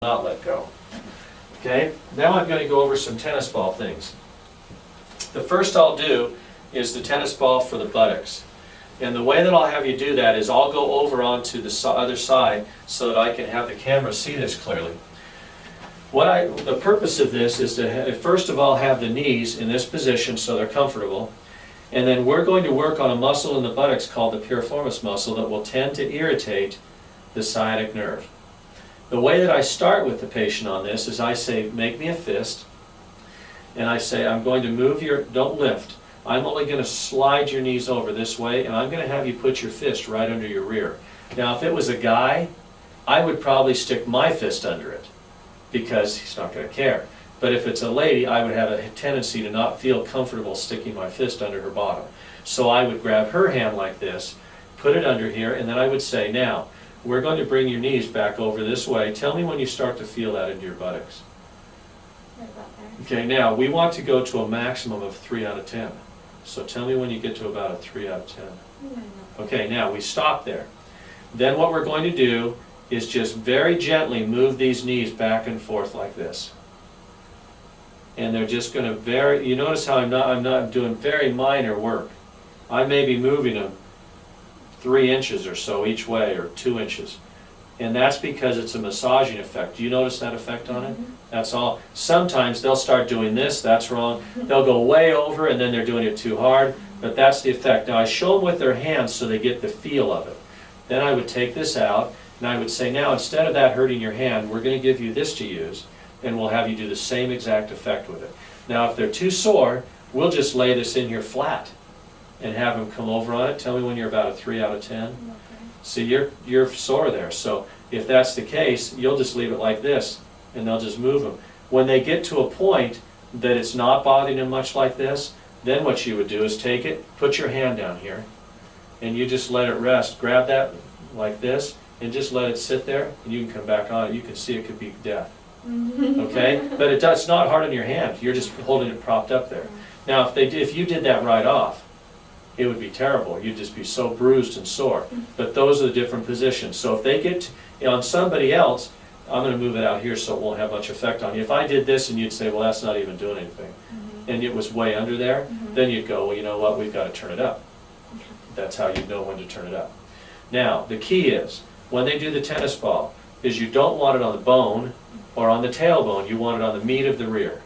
not let go. Okay, now I'm going to go over some tennis ball things. The first I'll do is the tennis ball for the buttocks. And the way that I'll have you do that is I'll go over onto the other side so that I can have the camera see this clearly. The purpose of this is to first of all have the knees in this position so they're comfortable. And then we're going to work on a muscle in the buttocks called the piriformis muscle that will tend to irritate the sciatic nerve. The way that I start with the patient on this is I say, make me a fist, and I say, I'm going to move your, don't lift. I'm only going to slide your knees over this way, and I'm going to have you put your fist right under your rear. Now, if it was a guy, I would probably stick my fist under it, because he's not going to care. But if it's a lady, I would have a tendency to not feel comfortable sticking my fist under her bottom. So I would grab her hand like this, put it under here, and then I would say, now, we're going to bring your knees back over this way. Tell me when you start to feel that into your buttocks. Right about there. Okay, now, we want to go to a maximum of 3 out of 10. So tell me when you get to about a 3 out of 10. Okay, now, we stop there. Then what we're going to do is just very gently move these knees back and forth like this. And they're just going to you notice how I'm not doing very minor work. I may be moving them 3 inches or so each way, or 2 inches. And that's because it's a massaging effect. Do you notice that effect on it? That's all. Sometimes they'll start doing this, that's wrong. They'll go way over and then they're doing it too hard, but that's the effect. Now I show them with their hands so they get the feel of it. Then I would take this out and I would say, now instead of that hurting your hand, we're going to give you this to use, and we'll have you do the same exact effect with it. Now if they're too sore, we'll just lay this in here flat and have them come over on it. Tell me when you're about a 3 out of 10. Okay. See, you're sore there. So if that's the case, you'll just leave it like this, and they'll just move them. When they get to a point that it's not bothering them much like this, then what you would do is take it, put your hand down here, and you just let it rest. Grab that like this, and just let it sit there, and you can come back on it. You can see it could be death. Okay? But it's not hard on your hand. You're just holding it propped up there. Now, if you did that right off, it would be terrible. You'd just be so bruised and sore. But those are the different positions. So if they get on somebody else, I'm going to move it out here so it won't have much effect on you. If I did this and you'd say, well, that's not even doing anything, and it was way under there, then you'd go, well, you know what, we've got to turn it up. That's how you know when to turn it up. Now, the key is, when they do the tennis ball, is you don't want it on the bone or on the tailbone. You want it on the meat of the rear.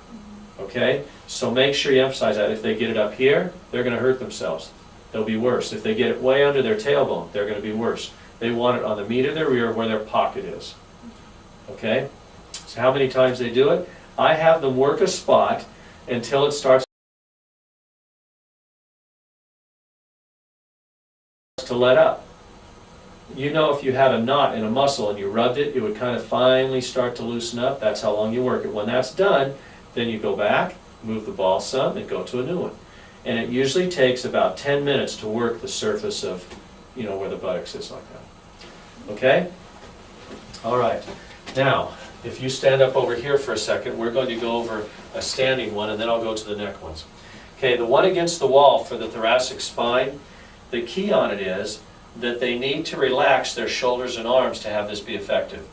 Okay? So make sure you emphasize that. If they get it up here, they're going to hurt themselves. They'll be worse. If they get it way under their tailbone, they're going to be worse. They want it on the meat of their rear where their pocket is. Okay? So how many times they do it? I have them work a spot until it starts to let up. You know, if you had a knot in a muscle and you rubbed it, it would kind of finally start to loosen up. That's how long you work it. When that's done, then you go back, move the ball some, and go to a new one. And it usually takes about 10 minutes to work the surface of, you know, where the buttocks is like that. Okay? All right. Now, if you stand up over here for a second, we're going to go over a standing one, and then I'll go to the neck ones. Okay, the one against the wall for the thoracic spine, the key on it is that they need to relax their shoulders and arms to have this be effective.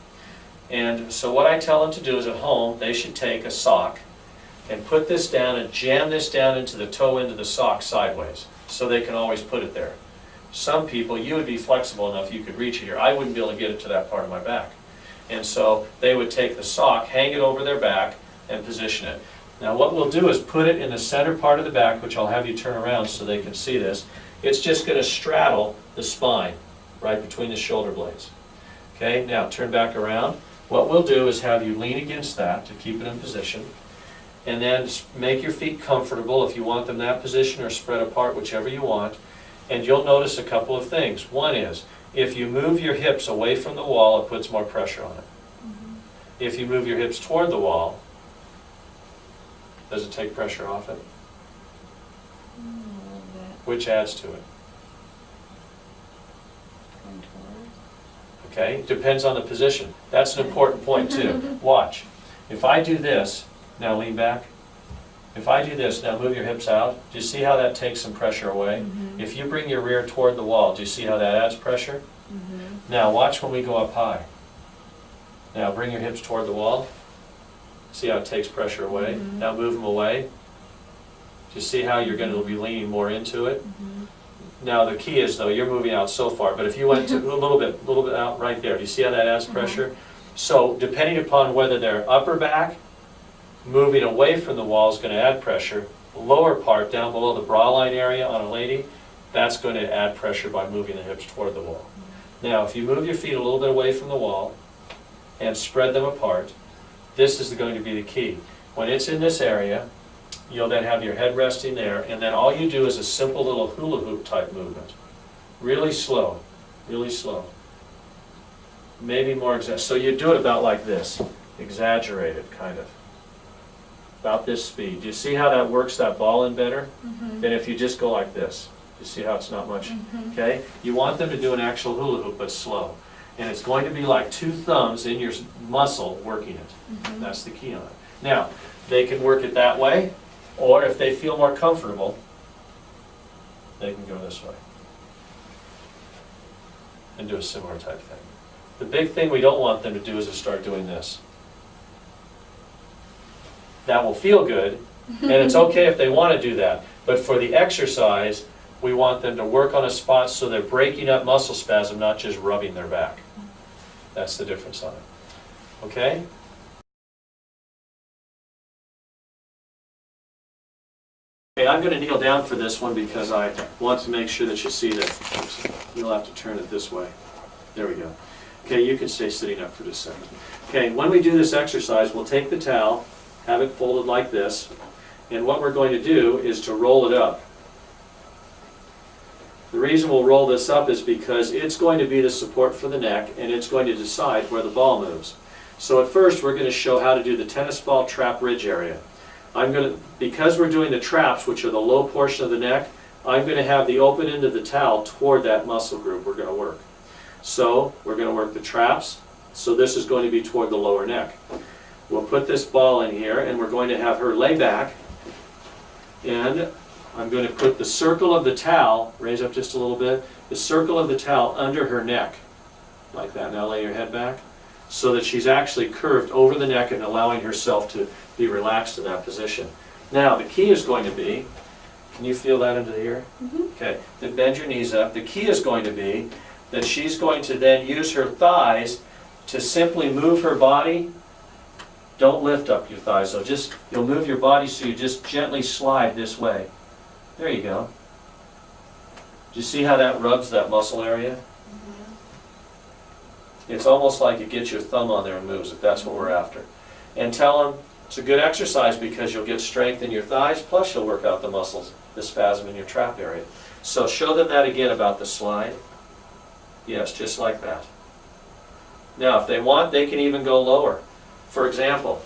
And so what I tell them to do is at home, they should take a sock and put this down and jam this down into the toe end of the sock sideways so they can always put it there. Some people, you would be flexible enough you could reach it here. I wouldn't be able to get it to that part of my back. And so they would take the sock, hang it over their back, and position it. Now what we'll do is put it in the center part of the back, which I'll have you turn around so they can see this. It's just going to straddle the spine right between the shoulder blades. Okay, now turn back around. What we'll do is have you lean against that to keep it in position. And then make your feet comfortable if you want them that position, or spread apart, whichever you want. And you'll notice a couple of things. One is, if you move your hips away from the wall, it puts more pressure on it. If you move your hips toward the wall, does it take pressure off it? A little bit. Which adds to it? Going towards. Okay, depends on the position. That's an important point too. Watch. If I do this, now lean back. If I do this, now move your hips out. Do you see how that takes some pressure away? If you bring your rear toward the wall, do you see how that adds pressure? Now watch when we go up high. Now bring your hips toward the wall. See how it takes pressure away? Mhm. Now move them away. Do you see how you're going to be leaning more into it? Mhm. Now the key is though, you're moving out so far, but if you went to a little bit out right there, do you see how that adds pressure? So depending upon whether they're upper back, moving away from the wall is going to add pressure. Lower part down below the bra line area on a lady, that's going to add pressure by moving the hips toward the wall. Now if you move your feet a little bit away from the wall and spread them apart, this is going to be the key. When it's in this area, you'll then have your head resting there, and then all you do is a simple little hula hoop type movement. Really slow, really slow. Maybe more exact. So you do it about like this, exaggerated kind of. About this speed. Do you see how that works that ball in better Mhm. than if you just go like this? You see how it's not much? Mhm. Okay? You want them to do an actual hula hoop, but slow. And it's going to be like two thumbs in your muscle working it. Mhm. That's the key on it. Now, they can work it that way, or if they feel more comfortable, they can go this way and do a similar type thing. The big thing we don't want them to do is to start doing this. That will feel good, and it's okay if they want to do that, but for the exercise, we want them to work on a spot so they're breaking up muscle spasm, not just rubbing their back. That's the difference on it. Okay? Okay, I'm going to kneel down for this one because I want to make sure that you see that. Oops, you'll have to turn it this way. There we go. Okay, you can stay sitting up for just a second. Okay, when we do this exercise, we'll take the towel, have it folded like this, and what we're going to do is to roll it up. The reason we'll roll this up is because it's going to be the support for the neck, and it's going to decide where the ball moves. So at first, we're going to show how to do the tennis ball trap ridge area. Because we're doing the traps, which are the low portion of the neck, I'm going to have the open end of the towel toward that muscle group we're going to work. So we're going to work the traps, so this is going to be toward the lower neck. We'll put this ball in here, and we're going to have her lay back, and I'm going to put the circle of the towel, raise up just a little bit, the circle of the towel under her neck, like that. Now lay your head back, so that she's actually curved over the neck and allowing herself to be relaxed in that position. Now the key is going to be, can you feel that into the ear? Mhm. Okay, then bend your knees up. The key is going to be that she's going to then use her thighs to simply move her body. Don't lift up your thighs though, you'll move your body so you just gently slide this way. There you go. Do you see how that rubs that muscle area? Mhm. It's almost like it gets your thumb on there and moves, if that's what we're after. And tell them it's a good exercise because you'll get strength in your thighs, plus you'll work out the muscles, the spasm in your trap area. So show them that again about the slide. Yes, just like that. Now, if they want, they can even go lower. For example,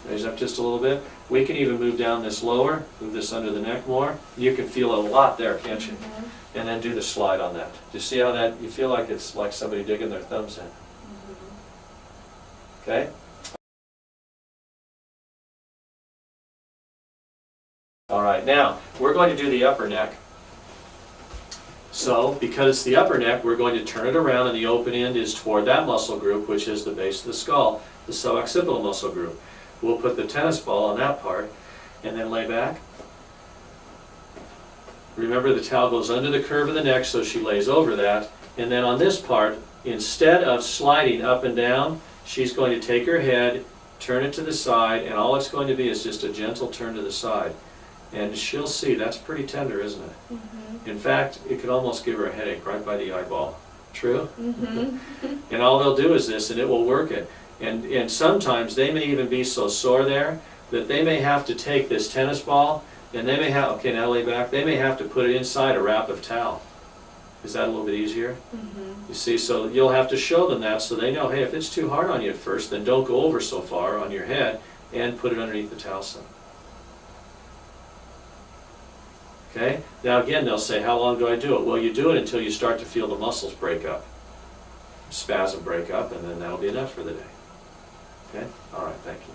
raise up just a little bit. We can even move down this lower, move this under the neck more. You can feel a lot there, can't you? Mhm. And then do the slide on that. Do you see how that, you feel like it's like somebody digging their thumbs in? Mhm. Okay? All right, now, we're going to do the upper neck. So, because it's the upper neck, we're going to turn it around, and the open end is toward that muscle group, which is the base of the skull, the suboccipital muscle group. We'll put the tennis ball on that part, and then lay back. Remember, the towel goes under the curve of the neck, so she lays over that. And then on this part, instead of sliding up and down, she's going to take her head, turn it to the side, and all it's going to be is just a gentle turn to the side. And she'll see, that's pretty tender, isn't it? Mhm. In fact, it could almost give her a headache right by the eyeball. True? Mhm. And all they'll do is this, and it will work it. And sometimes they may even be so sore there that they may have to take this tennis ball, and they may have, okay, now lay back, they may have to put it inside a wrap of towel. Is that a little bit easier? Mhm. You see, so you'll have to show them that so they know, hey, if it's too hard on you at first, then don't go over so far on your head and put it underneath the towel some. Okay? Now again, they'll say, how long do I do it? Well, you do it until you start to feel the muscles break up, spasm break up, and then that'll be enough for the day. Okay? All right, thank you.